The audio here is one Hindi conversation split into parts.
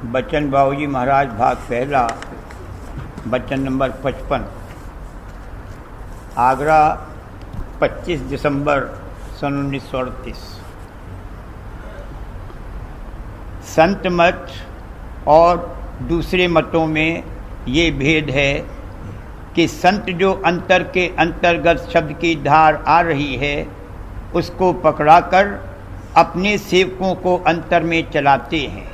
बच्चन बाबूजी महाराज भाग पहला, बच्चन नंबर 55। आगरा 25 दिसंबर सन 1938। संत मत और दूसरे मतों में ये भेद है कि संत जो अंतर के अंतर्गत शब्द की धार आ रही है उसको पकड़ाकर अपने सेवकों को अंतर में चलाते हैं,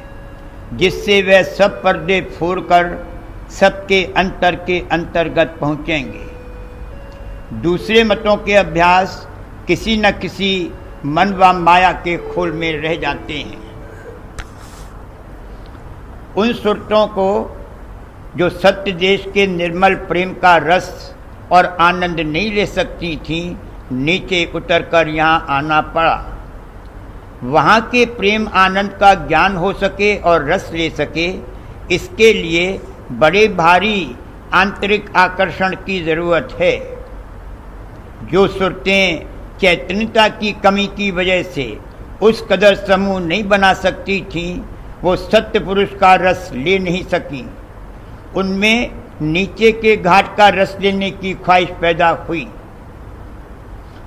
जिससे वे सब पर्दे फोड़कर सबके अंतर के अंतर्गत पहुँचेंगे। दूसरे मतों के अभ्यास किसी न किसी मन व माया के खोल में रह जाते हैं। उन सुरतों को जो सत्य देश के निर्मल प्रेम का रस और आनंद नहीं ले सकती थीं, नीचे उतरकर यहाँ आना पड़ा। वहाँ के प्रेम आनंद का ज्ञान हो सके और रस ले सके, इसके लिए बड़े भारी आंतरिक आकर्षण की ज़रूरत है। जो सुरतें चैतन्यता की कमी की वजह से उस कदर समूह नहीं बना सकती थीं, वो सत्य पुरुष का रस ले नहीं सकीं। उनमें नीचे के घाट का रस लेने की ख्वाहिश पैदा हुई।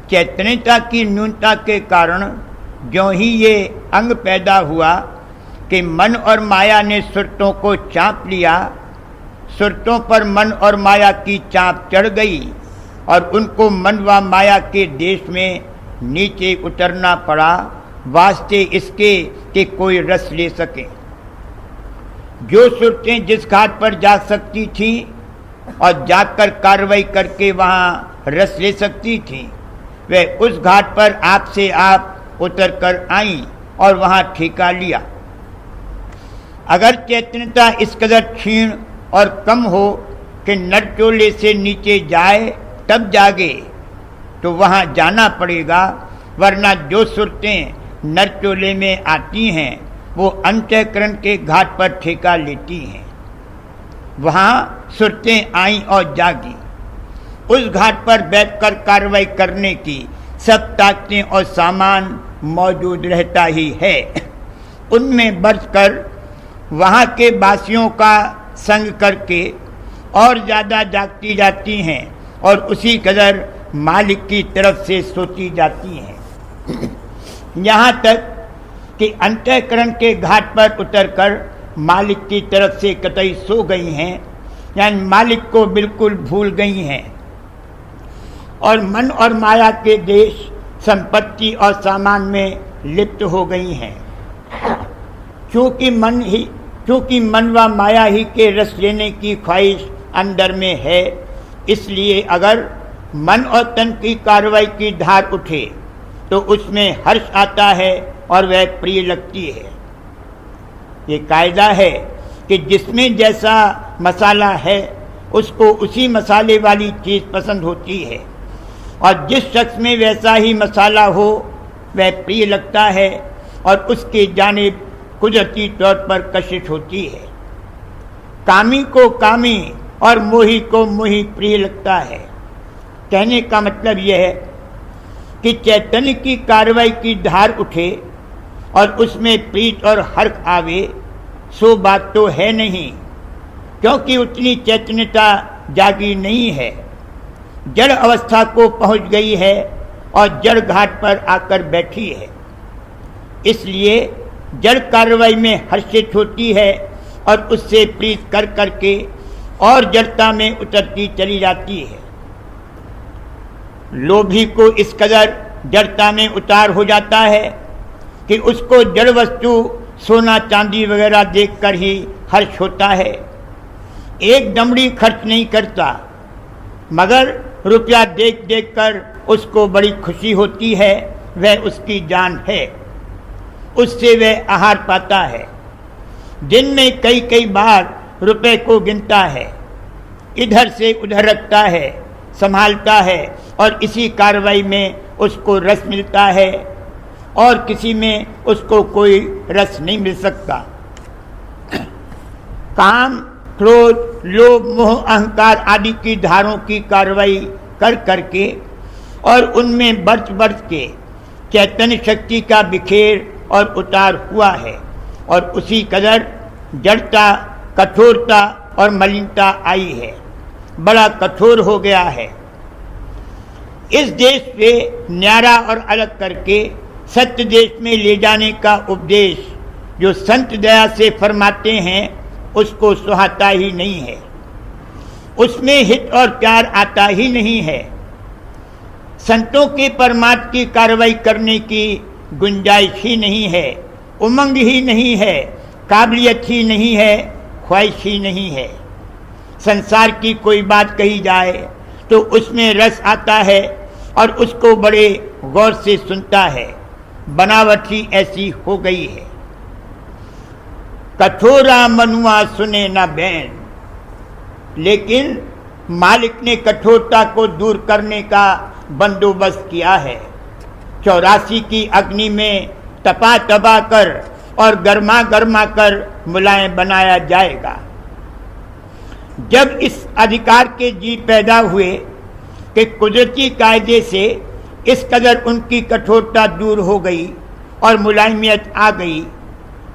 चैतन्यता की न्यूनता के कारण ज्यों ही ये अंग पैदा हुआ कि मन और माया ने सुरतों को चाँप लिया, सुरतों पर मन और माया की चाँप चढ़ गई और उनको मन व माया के देश में नीचे उतरना पड़ा, वास्ते इसके कि कोई रस ले सके। जो सुरतें जिस घाट पर जा सकती थीं और जाकर कार्रवाई करके वहाँ रस ले सकती थीं, वे उस घाट पर आप से आप उतर कर आईं और वहाँ ठेका लिया। अगर चैतन्यता इस कदर क्षीण और कम हो कि नरचोले से नीचे जाए तब जागे, तो वहाँ जाना पड़ेगा, वरना जो सुरतें नरचोले में आती हैं वो अंतःकरण के घाट पर ठेका लेती हैं। वहाँ सुरतें आईं और जागी। उस घाट पर बैठकर कार्रवाई करने की सब ताकतें और सामान मौजूद रहता ही है। उनमें बरसकर वहाँ के वासियों का संग करके और ज़्यादा जागती जाती हैं और उसी कदर मालिक की तरफ से सोची जाती हैं, यहाँ तक कि अंतःकरण के घाट पर उतरकर मालिक की तरफ से कतई सो गई हैं, यानी मालिक को बिल्कुल भूल गई हैं और मन और माया के देश, संपत्ति और सामान में लिप्त हो गई हैं। क्योंकि मन व माया ही के रस लेने की ख्वाहिश अंदर में है, इसलिए अगर मन और तन की कार्रवाई की धार उठे तो उसमें हर्ष आता है और वह प्रिय लगती है। ये कायदा है कि जिसमें जैसा मसाला है उसको उसी मसाले वाली चीज़ पसंद होती है, और जिस शख्स में वैसा ही मसाला हो वह प्रिय लगता है और उसके जानिब कुदरती तौर पर कशिश होती है। कामी को कामी और मोही को मोही प्रिय लगता है। कहने का मतलब यह है कि चैतन्य की कार्रवाई की धार उठे और उसमें प्रीत और हर्ष आवे, सो बात तो है नहीं, क्योंकि उतनी चैतन्यता जागी नहीं है। जड़ अवस्था को पहुंच गई है और जड़ घाट पर आकर बैठी है, इसलिए जड़ कार्रवाई में हर्षित होती है और उससे प्रीत कर करके और जड़ता में उतरती चली जाती है। लोभी को इस कदर जड़ता में उतार हो जाता है कि उसको जड़ वस्तु सोना चांदी वगैरह देखकर ही हर्ष होता है। एक दमड़ी खर्च नहीं करता, मगर रुपया देख देख कर उसको बड़ी खुशी होती है। वह उसकी जान है, उससे वह आहार पाता है। दिन में कई कई बार रुपए को गिनता है, इधर से उधर रखता है, संभालता है, और इसी कार्रवाई में उसको रस मिलता है और किसी में उसको कोई रस नहीं मिल सकता। काम, क्रोध, लोभ, मोह, अहंकार आदि की धारों की कार्रवाई कर करके और उनमें बरस बरस के चैतन्य शक्ति का बिखेर और उतार हुआ है, और उसी कदर जड़ता, कठोरता और मलिनता आई है, बड़ा कठोर हो गया है। इस देश से न्यारा और अलग करके सत्य देश में ले जाने का उपदेश जो संत दया से फरमाते हैं उसको सुहाता ही नहीं है, उसमें हित और प्यार आता ही नहीं है। संतों के परमार्थ की कार्रवाई करने की गुंजाइश ही नहीं है, उमंग ही नहीं है, काबिलियत ही नहीं है, ख्वाहिश ही नहीं है। संसार की कोई बात कही जाए तो उसमें रस आता है और उसको बड़े गौर से सुनता है। बनावट ही ऐसी हो गई है। कठोरा मनुआ सुने न बैन, लेकिन मालिक ने कठोरता को दूर करने का बंदोबस्त किया है। 84 की अग्नि में तपा तपा कर और गर्मा गर्मा कर मुलायम बनाया जाएगा। जब इस अधिकार के जीव पैदा हुए कि कुदरती कायदे से इस कदर उनकी कठोरता दूर हो गई और मुलायमियत आ गई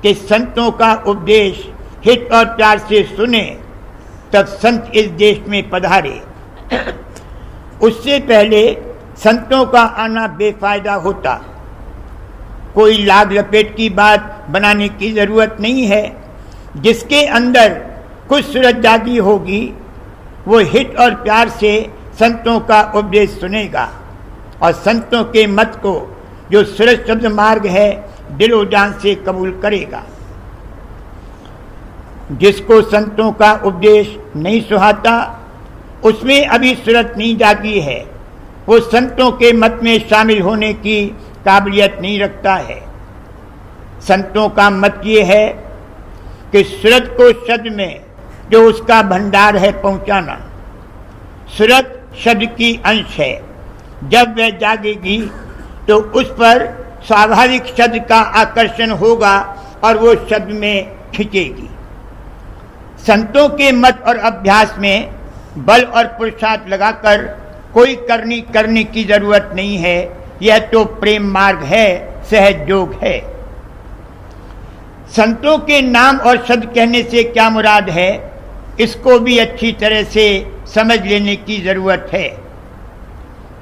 कि संतों का उपदेश हित और प्यार से सुने, तब संत इस देश में पधारे। उससे पहले संतों का आना बेफायदा होता। कोई लाग लपेट की बात बनाने की जरूरत नहीं है। जिसके अंदर कुछ सूरत जागी होगी वो हित और प्यार से संतों का उपदेश सुनेगा और संतों के मत को जो सूरज शब्द मार्ग है दिलो जान से कबूल करेगा। जिसको संतों का उपदेश नहीं सुहाता उसमें अभी सूरत नहीं जागी है, वो संतों के मत में शामिल होने की काबिलियत नहीं रखता है। संतों का मत ये है कि सूरत को शब्द में जो उसका भंडार है पहुंचाना। सूरत शब्द की अंश है, जब वह जागेगी तो उस पर स्वाभाविक शब्द का आकर्षण होगा और वो शब्द में खिंचेगी। संतों के मत और अभ्यास में बल और पुरुषार्थ लगाकर कोई करनी करने की जरूरत नहीं है। यह तो प्रेम मार्ग है, सहज योग है। संतों के नाम और शब्द कहने से क्या मुराद है, इसको भी अच्छी तरह से समझ लेने की जरूरत है।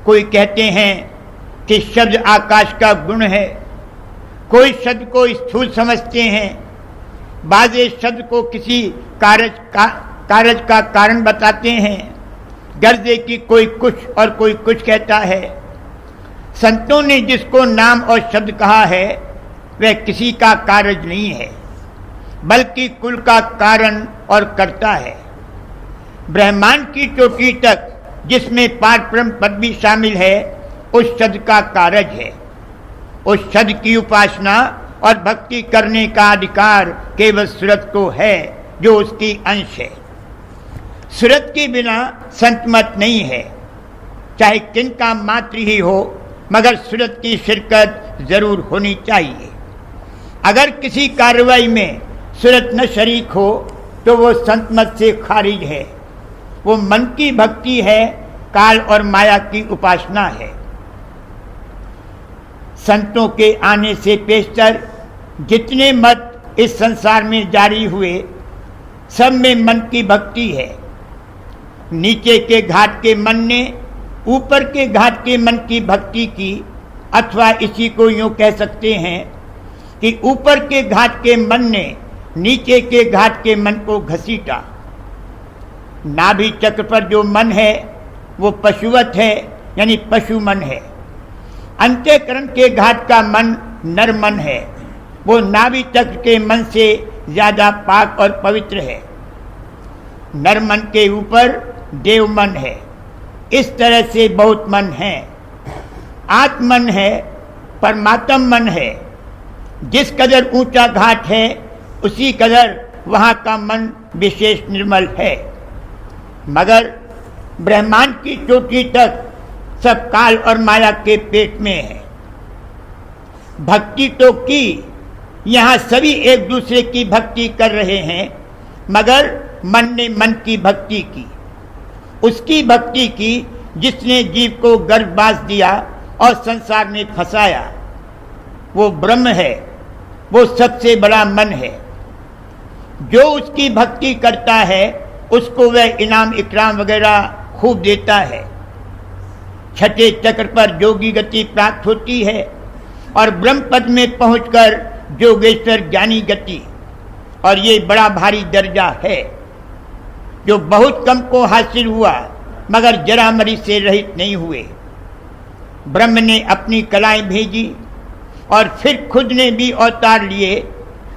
कोई कहते हैं कि शब्द आकाश का गुण है, कोई शब्द को स्थूल समझते हैं, बाज़े शब्द को किसी कारज का कारण बताते हैं। गर्जे की कोई कुछ और कोई कुछ कहता है। संतों ने जिसको नाम और शब्द कहा है वह किसी का कारज नहीं है, बल्कि कुल का कारण और कर्ता है। ब्रह्मांड की चोटी तक जिसमें पारब्रह्म पद भी शामिल है उस शब्द का कारज है। उस शब्द की उपासना और भक्ति करने का अधिकार केवल सूरत को है जो उसकी अंश है। सूरत के बिना संत मत नहीं है, चाहे किनका मात्र ही हो, मगर सूरत की शिरकत जरूर होनी चाहिए। अगर किसी कार्रवाई में सूरत न शरीक हो तो वो संत मत से खारिज है। वो मन की भक्ति है, काल और माया की उपासना है। संतों के आने से पेशतर जितने मत इस संसार में जारी हुए सब में मन की भक्ति है। नीचे के घाट के मन ने ऊपर के घाट के मन की भक्ति की, अथवा इसी को यूं कह सकते हैं कि ऊपर के घाट के मन ने नीचे के घाट के मन को घसीटा। नाभि चक्र पर जो मन है वो पशुवत है, यानी पशु मन है। अंत्यकरण के घाट का मन नर मन है, वो नाभि चक्र के मन से ज्यादा पाक और पवित्र है। नर मन के ऊपर देव मन है। इस तरह से बहुत मन है। आत्मन है, परमात्म मन है। जिस कदर ऊंचा घाट है उसी कदर वहाँ का मन विशेष निर्मल है। मगर ब्रह्मांड की चोटी तक सब काल और माया के पेट में है। भक्ति तो की, यहाँ सभी एक दूसरे की भक्ति कर रहे हैं, मगर मन ने मन की भक्ति की। उसकी भक्ति की जिसने जीव को गर्भवास दिया और संसार में फंसाया। वो ब्रह्म है, वो सबसे बड़ा मन है। जो उसकी भक्ति करता है उसको वह इनाम इकराम वगैरह खूब देता है। छठे चक्र पर जोगी गति प्राप्त होती है और ब्रह्म पद में पहुंचकर जोगेश्वर ज्ञानी गति, और ये बड़ा भारी दर्जा है जो बहुत कम को हासिल हुआ मगर जरामरी से रहित नहीं हुए। ब्रह्म ने अपनी कलाएं भेजी और फिर खुद ने भी अवतार लिए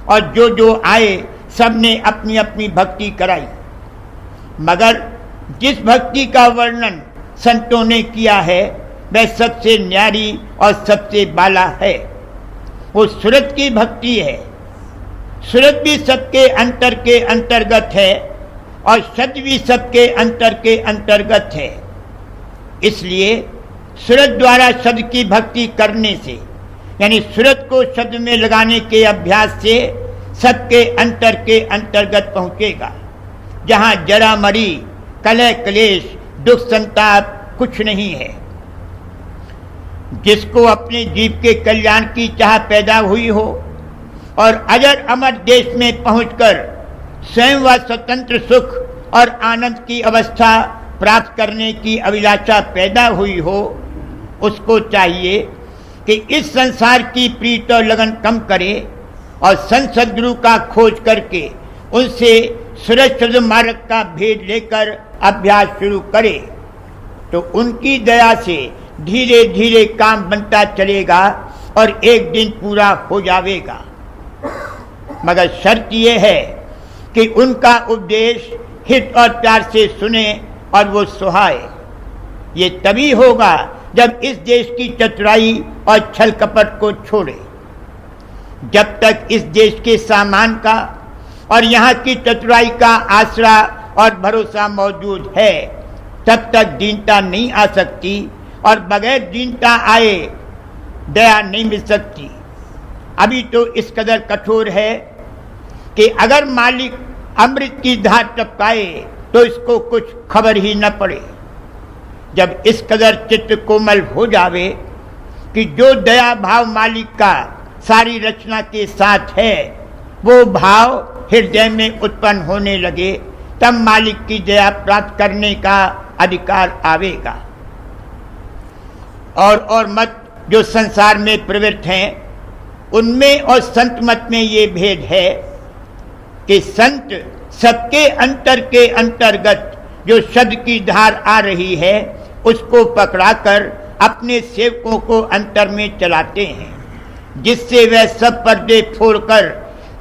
और जो जो आए सब ने अपनी अपनी भक्ति कराई, मगर जिस भक्ति का वर्णन संतों ने किया है वह सबसे न्यारी और सबसे बाला है। वो सूरत की भक्ति है। सूरत भी सबके अंतर के अंतर्गत है और शब्द भी सबके अंतर के अंतर्गत है। इसलिए सूरत द्वारा शब्द की भक्ति करने से, यानी सूरत को शब्द में लगाने के अभ्यास से सबके अंतर के अंतर्गत पहुंचेगा, जहां जरा मरी कलह क्लेश दुख संताप कुछ नहीं है। जिसको अपने जीव के कल्याण की चाह पैदा हुई हो और अजर अमर देश में पहुंचकर स्वयं व स्वतंत्र सुख और आनंद की अवस्था प्राप्त करने की अभिलाषा पैदा हुई हो, उसको चाहिए कि इस संसार की प्रीत और लगन कम करे और संत सद्गुरु का खोज करके उनसे सुरक्षित मार्ग का भेद लेकर अभ्यास शुरू करे, तो उनकी दया से धीरे धीरे काम बनता चलेगा और एक दिन पूरा हो जाएगा। मगर शर्त यह है कि उनका उपदेश हित और प्यार से सुने और वो सुहाए। ये तभी होगा जब इस देश की चतुराई और छल कपट को छोड़े। जब तक इस देश के सामान का और यहाँ की चतुराई का आसरा और भरोसा मौजूद है, तब तक दीनता नहीं आ सकती और बगैर दीनता आए दया नहीं मिल सकती। अभी तो इस कदर कठोर है कि अगर मालिक अमृत की धार टपकाए तो इसको कुछ खबर ही न पड़े। जब इस कदर चित्त कोमल हो जावे कि जो दया भाव मालिक का सारी रचना के साथ है, वो भाव हृदय में उत्पन्न होने लगे, तब मालिक की दया प्राप्त करने का अधिकार आवेगा। और मत जो संसार में प्रवृत्त हैं, उनमें और संत मत में ये भेद है कि संत सबके अंतर के अंतर्गत जो शब्द की धार आ रही है उसको पकड़ाकर अपने सेवकों को अंतर में चलाते हैं, जिससे वह सब पर्दे फोड़कर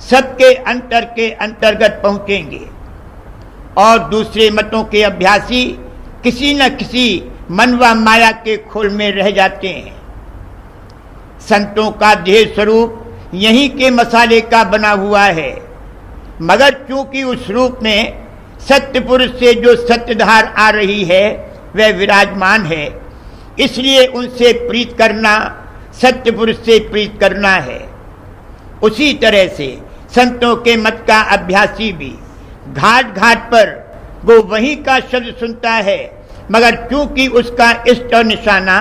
सबके अंतर के अंतर्गत पहुंचेंगे। और दूसरे मतों के अभ्यासी किसी न किसी मन व माया के खोल में रह जाते हैं। संतों का देह स्वरूप यहीं के मसाले का बना हुआ है, मगर चूंकि उस रूप में सत्य पुरुष से जो सत्यधार आ रही है वह विराजमान है, इसलिए उनसे प्रीत करना सत्य पुरुष से प्रीत करना है। उसी तरह से संतों के मत का अभ्यासी भी घाट घाट पर वो वही का शब्द सुनता है, मगर चूंकि उसका इष्ट और निशाना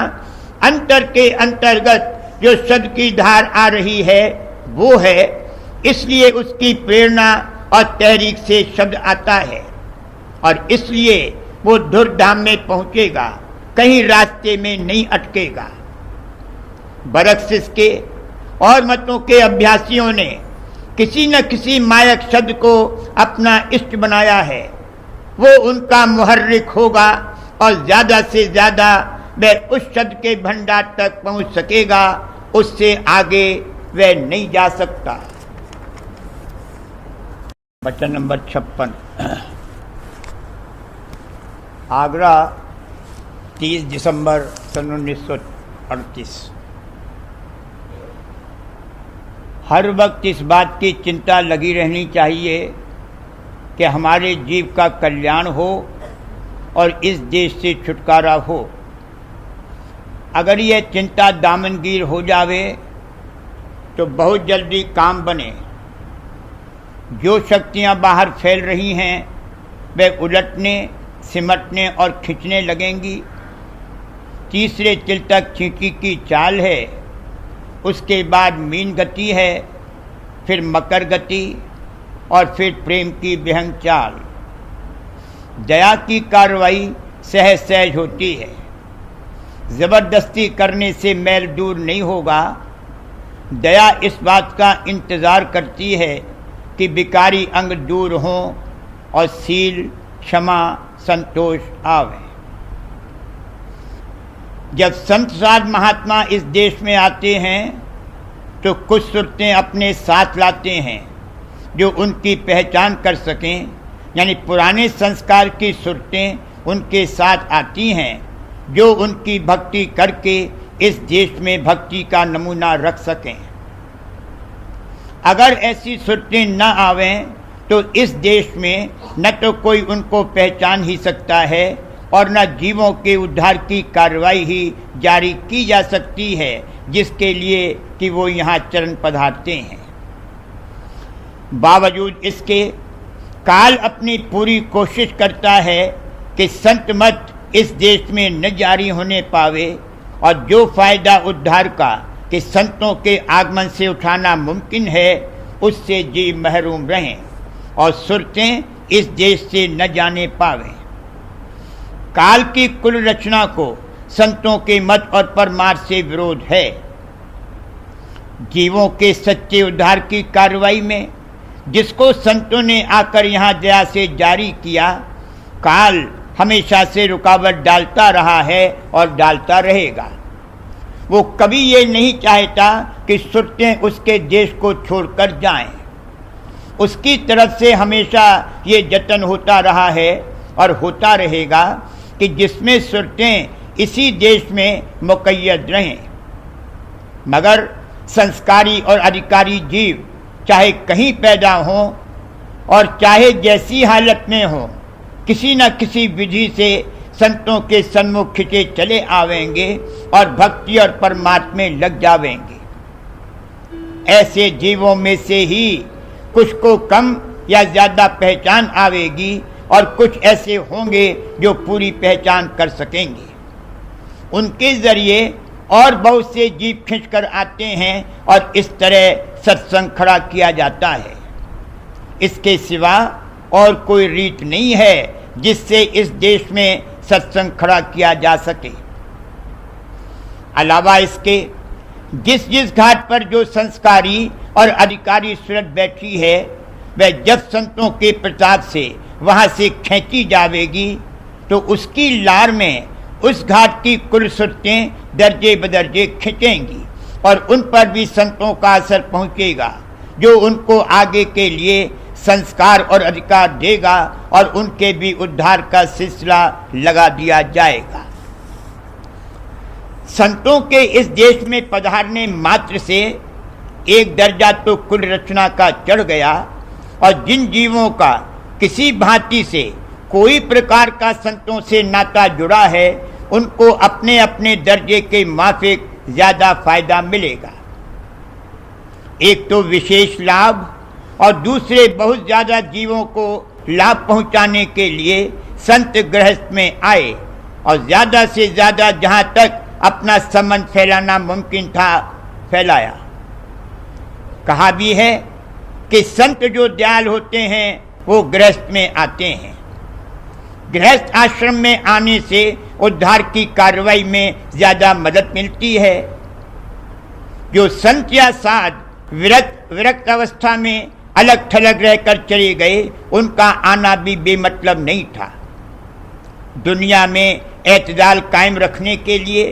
अंतर के अंतर्गत जो शब्द की धार आ रही है वो है, इसलिए उसकी प्रेरणा और तहरीक से शब्द आता है और इसलिए वो धुरधाम में पहुंचेगा, कहीं रास्ते में नहीं अटकेगा। बरक्सिस के और मतों के अभ्यासियों ने किसी न किसी मायक शब्द को अपना इष्ट बनाया है, वो उनका मुहर्रिक होगा और ज्यादा से ज्यादा वह उस शब्द के भंडार तक पहुंच सकेगा, उससे आगे वह नहीं जा सकता। वचन नंबर 56। आगरा 30 दिसंबर सन 1938। हर वक्त इस बात की चिंता लगी रहनी चाहिए कि हमारे जीव का कल्याण हो और इस देश से छुटकारा हो। अगर यह चिंता दामनगीर हो जावे तो बहुत जल्दी काम बने। जो शक्तियां बाहर फैल रही हैं वे उलटने सिमटने और खींचने लगेंगी। तीसरे तिल तक चींटी की चाल है, उसके बाद मीन गति है, फिर मकर गति, और फिर प्रेम की विहंग चाल। दया की कार्रवाई सहज सहज होती है, जबरदस्ती करने से मैल दूर नहीं होगा। दया इस बात का इंतज़ार करती है कि विकारी अंग दूर हों और सील, क्षमा, संतोष आवे। जब संत साध महात्मा इस देश में आते हैं तो कुछ सुरतें अपने साथ लाते हैं जो उनकी पहचान कर सकें, यानी पुराने संस्कार की सुरतें उनके साथ आती हैं जो उनकी भक्ति करके इस देश में भक्ति का नमूना रख सकें। अगर ऐसी सुरतें न आवें तो इस देश में न तो कोई उनको पहचान ही सकता है और न जीवों के उद्धार की कार्रवाई ही जारी की जा सकती है जिसके लिए कि वो यहाँ चरण पधारते हैं। बावजूद इसके काल अपनी पूरी कोशिश करता है कि संत मत इस देश में न जारी होने पावे और जो फायदा उद्धार का कि संतों के आगमन से उठाना मुमकिन है उससे जीव महरूम रहें और सुरतें इस देश से न जाने पावें। काल की कुल रचना को संतों के मत और परमार्थ से विरोध है। जीवों के सच्चे उद्धार की कार्रवाई में जिसको संतों ने आकर यहाँ दया से जारी किया, काल हमेशा से रुकावट डालता रहा है और डालता रहेगा। वो कभी ये नहीं चाहता कि सुरतें उसके देश को छोड़कर जाएं। उसकी तरफ से हमेशा ये जतन होता रहा है और होता रहेगा कि जिसमें सुरतें इसी देश में मुक़य्यद रहें। मगर संस्कारी और अधिकारी जीव चाहे कहीं पैदा हों और चाहे जैसी हालत में हों, किसी न किसी विधि से संतों के सन्मुख खिंचे चले आवेंगे और भक्ति और परमात्मा में लग जावेंगे। ऐसे जीवों में से ही कुछ को कम या ज़्यादा पहचान आवेगी और कुछ ऐसे होंगे जो पूरी पहचान कर सकेंगे। उनके ज़रिए और बहुत से जीव खींच कर आते हैं और इस तरह सत्संग खड़ा किया जाता है। इसके सिवा और कोई रीत नहीं है जिससे इस देश में सत्संग खड़ा किया जा सके। अलावा इसके जिस जिस घाट पर जो संस्कारी और अधिकारी सूरत बैठी है वह जब संतों के प्रताप से वहाँ से खींची जावेगी तो उसकी लार में उस घाट की कुल सुरतें दर्जे बदर्जे खिंचेंगी और उन पर भी संतों का असर पहुँचेगा जो उनको आगे के लिए संस्कार और अधिकार देगा और उनके भी उद्धार का सिलसिला लगा दिया जाएगा। संतों के इस देश में पधारने मात्र से एक दर्जा तो कुल रचना का चढ़ गया और जिन जीवों का किसी भांति से कोई प्रकार का संतों से नाता जुड़ा है उनको अपने अपने दर्जे के माफिक ज़्यादा फायदा मिलेगा। एक तो विशेष लाभ और दूसरे बहुत ज़्यादा जीवों को लाभ पहुंचाने के लिए संत गृहस्थ में आए और ज़्यादा से ज़्यादा जहां तक अपना संबंध फैलाना मुमकिन था फैलाया। कहा भी है कि संत जो दयाल होते हैं वो गृहस्थ में आते हैं। गृहस्थ आश्रम में आने से उद्धार की कार्रवाई में ज़्यादा मदद मिलती है। जो संत या साध विरक्त अवस्था में अलग थलग रहकर चले गए उनका आना भी बेमतलब नहीं था। दुनिया में एतदाल कायम रखने के लिए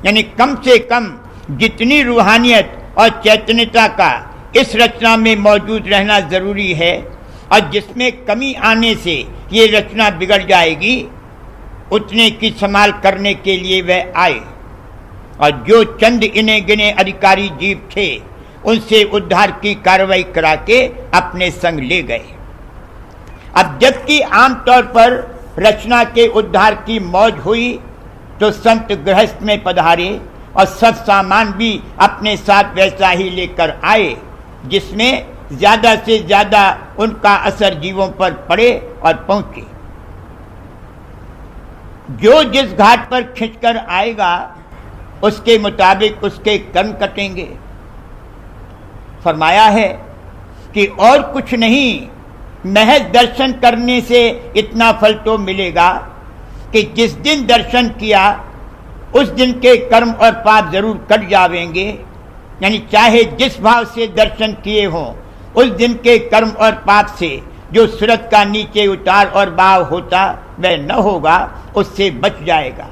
यानी कम से कम जितनी रूहानियत और चैतन्यता का इस रचना में मौजूद रहना ज़रूरी है और जिसमें कमी आने से ये रचना बिगड़ जाएगी उतने की संभाल करने के लिए वह आए और जो चंद इने गिने अधिकारी जीव थे उनसे उद्धार की कार्रवाई करा के अपने संग ले गए। अब जबकि आमतौर पर रचना के उद्धार की मौज हुई तो संत गृहस्थ में पधारे और सब सामान भी अपने साथ वैसा ही लेकर आए जिसमें ज़्यादा से ज़्यादा उनका असर जीवों पर पड़े और पहुँचे। जो जिस घाट पर खिंचकर आएगा उसके मुताबिक उसके कर्म कटेंगे। फरमाया है कि और कुछ नहीं महज दर्शन करने से इतना फल तो मिलेगा कि जिस दिन दर्शन किया उस दिन के कर्म और पाप जरूर कट जावेंगे। यानी चाहे जिस भाव से दर्शन किए हों, उस दिन के कर्म और पाप से जो सूरत का नीचे उतार और बहाव होता वह न होगा, उससे बच जाएगा।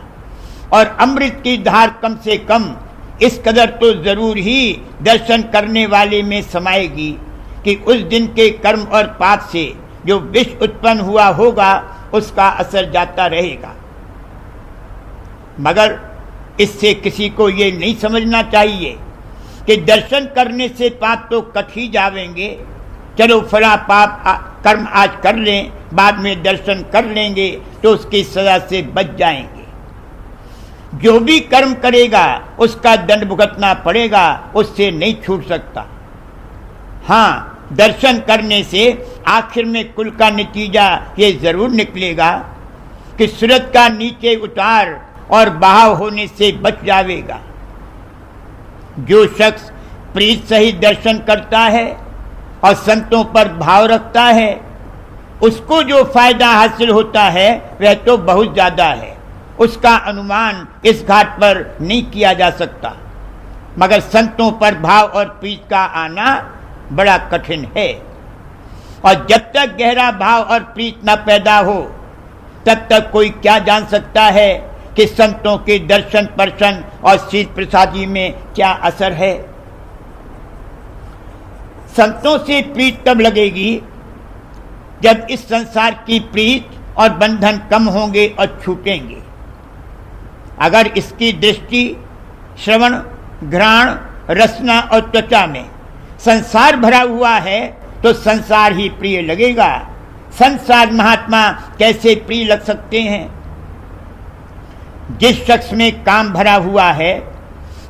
और अमृत की धार कम से कम इस कदर तो जरूर ही दर्शन करने वाले में समाएगी कि उस दिन के कर्म और पाप से जो विष उत्पन्न हुआ होगा उसका असर जाता रहेगा। मगर इससे किसी को ये नहीं समझना चाहिए कि दर्शन करने से पाप तो कट ही जावेंगे, चलो फला पाप कर्म आज कर लें, बाद में दर्शन कर लेंगे तो उसकी सजा से बच जाएंगे। जो भी कर्म करेगा उसका दंड भुगतना पड़ेगा, उससे नहीं छूट सकता। हाँ, दर्शन करने से आखिर में कुल का नतीजा ये जरूर निकलेगा कि सूरत का नीचे उतार और बहाव होने से बच जावेगा। जो शख्स प्रीत सहित दर्शन करता है और संतों पर भाव रखता है, उसको जो फायदा हासिल होता है वह तो बहुत ज्यादा है, उसका अनुमान इस घाट पर नहीं किया जा सकता। मगर संतों पर भाव और प्रीत का आना बड़ा कठिन है, और जब तक गहरा भाव और प्रीत न पैदा हो तब तक कोई क्या जान सकता है कि संतों के दर्शन पर्शन और शील प्रसादी में क्या असर है। संतों से प्रीत तब लगेगी जब इस संसार की प्रीत और बंधन कम होंगे और छूटेंगे। अगर इसकी दृष्टि श्रवण, घ्राण, रसना और त्वचा में संसार भरा हुआ है तो संसार ही प्रिय लगेगा। संसार महात्मा कैसे प्रिय लग सकते हैं? जिस शख्स में काम भरा हुआ है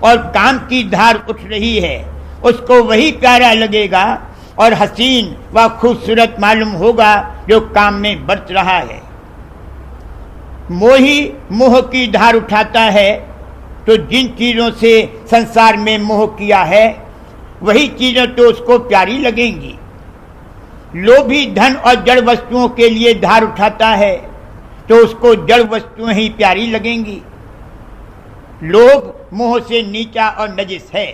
और काम की धार उठ रही है, उसको वही प्यारा लगेगा और हसीन व खूबसूरत मालूम होगा जो काम में बरत रहा है। मोही मोह की धार उठाता है तो जिन चीजों से संसार में मोह किया है वही चीजें तो उसको प्यारी लगेंगी। लोभी धन और जड़ वस्तुओं के लिए धार उठाता है तो उसको जड़ वस्तुएं ही प्यारी लगेंगी। लोभ मोह से नीचा और नजिस है।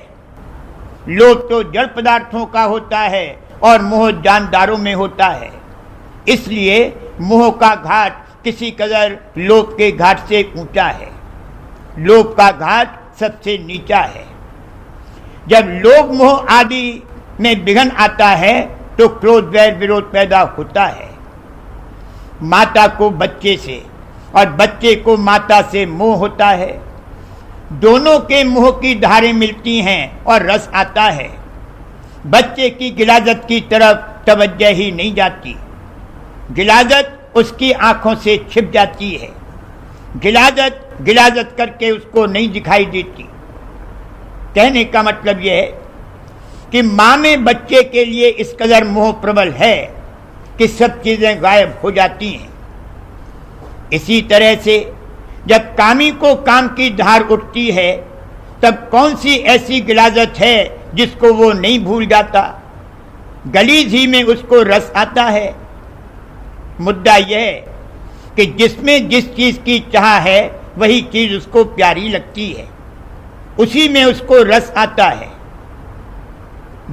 लोभ तो जड़ पदार्थों का होता है और मोह जानदारों में होता है। इसलिए मोह का घाट किसी कदर लोभ के घाट से ऊंचा है। लोभ का घाट सबसे नीचा है। जब लोभ मोह आदि में विघ्न आता है तो क्रोध वैर विरोध पैदा होता है। माता को बच्चे से और बच्चे को माता से मोह होता है। दोनों के मोह की धारें मिलती हैं और रस आता है। बच्चे की गिलाजत की तरफ तवज्जो ही नहीं जाती। गिलाजत उसकी आंखों से छिप जाती है। गिलाजत गिलाजत करके उसको नहीं दिखाई देती। कहने का मतलब यह है कि माँ में बच्चे के लिए इस कदर मोह प्रबल है कि सब चीजें गायब हो जाती हैं। इसी तरह से जब कामी को काम की धार उठती है तब कौन सी ऐसी गिलाजत है जिसको वो नहीं भूल जाता। गलीज ही में उसको रस आता है। मुद्दा यह है कि जिसमें जिस चीज की चाह है वही चीज उसको प्यारी लगती है, उसी में उसको रस आता है।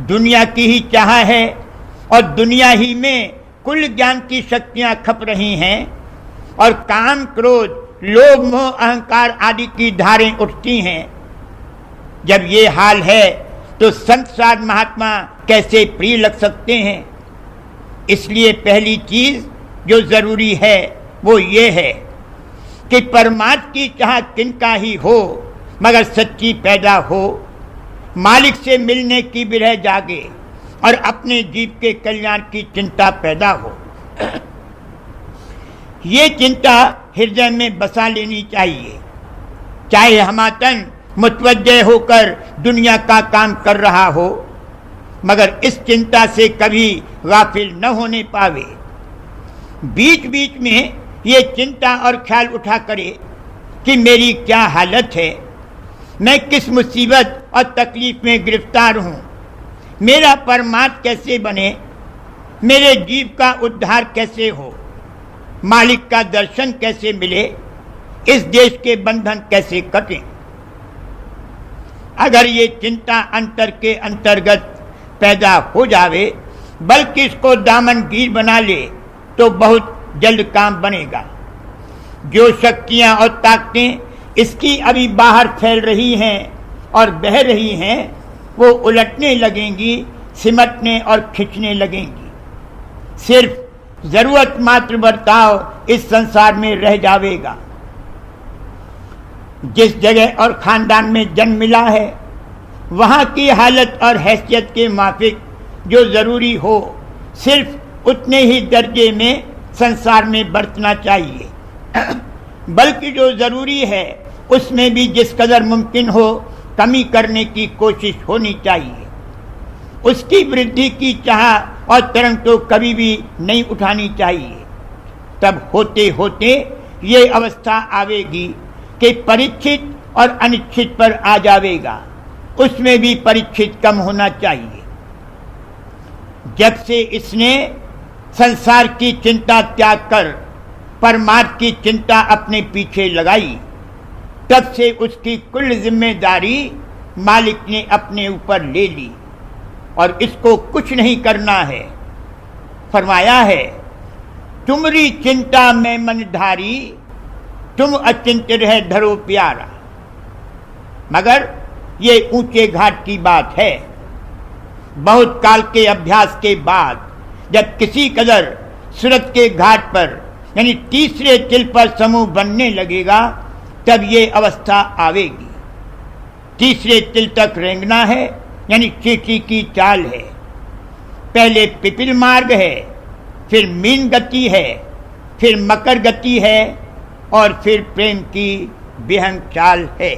दुनिया की ही चाह है और दुनिया ही में कुल ज्ञान की शक्तियां खप रही हैं और काम, क्रोध, लोभ, मोह, अहंकार आदि की धारें उठती हैं। जब ये हाल है तो संत साध महात्मा कैसे प्रिय लग सकते हैं? इसलिए पहली चीज जो जरूरी है वो ये है कि परमात्मा की चाह किनका ही हो मगर सच्ची पैदा हो। मालिक से मिलने की विरह जागे और अपने जीव के कल्याण की चिंता पैदा हो। ये चिंता हृदय में बसा लेनी चाहिए। चाहे हमातन मुतवज्जह होकर दुनिया का काम कर रहा हो, मगर इस चिंता से कभी गाफिल न होने पावे। बीच बीच में ये चिंता और ख्याल उठा करे कि मेरी क्या हालत है, मैं किस मुसीबत और तकलीफ में गिरफ्तार हूँ, मेरा परमात्मा कैसे बने। मेरे जीव का उद्धार कैसे हो, मालिक का दर्शन कैसे मिले, इस देश के बंधन कैसे कटें। अगर ये चिंता अंतर के अंतर्गत पैदा हो जावे, बल्कि इसको दामनगीर बना ले, तो बहुत जल्द काम बनेगा। जो शक्तियां और ताकतें इसकी अभी बाहर फैल रही हैं और बह रही हैं, वो उलटने लगेंगी, सिमटने और खींचने लगेंगी। सिर्फ जरूरत मात्र बर्ताव इस संसार में रह जावेगा। जिस जगह और खानदान में जन्म मिला है, वहां की हालत और हैसियत के माफिक जो जरूरी हो, सिर्फ उतने ही दर्जे में संसार में बरतना चाहिए। बल्कि जो जरूरी है उसमें भी जिस कदर मुमकिन हो कमी करने की कोशिश होनी चाहिए। उसकी वृद्धि की चाह और तरंग तो कभी भी नहीं उठानी चाहिए। तब होते होते ये अवस्था आवेगी कि परीक्षित और अनिश्चित पर आ जावेगा। उसमें भी परीक्षित कम होना चाहिए। जब से इसने संसार की चिंता त्याग कर परमार्थ की चिंता अपने पीछे लगाई, तब से उसकी कुल जिम्मेदारी मालिक ने अपने ऊपर ले ली और इसको कुछ नहीं करना है। फरमाया है, तुमरी चिंता में मन धारी, तुम अचिंत रह धरो प्यारा। मगर ये ऊंचे घाट की बात है। बहुत काल के अभ्यास के बाद जब किसी कदर सूरत के घाट पर यानी तीसरे तिल पर समूह बनने लगेगा, तब ये अवस्था आवेगी। तीसरे तिल तक रेंगना है, यानी चींटी की चाल है। पहले पिपिल मार्ग है, फिर मीन गति है, फिर मकर गति है और फिर प्रेम की विहंग चाल है।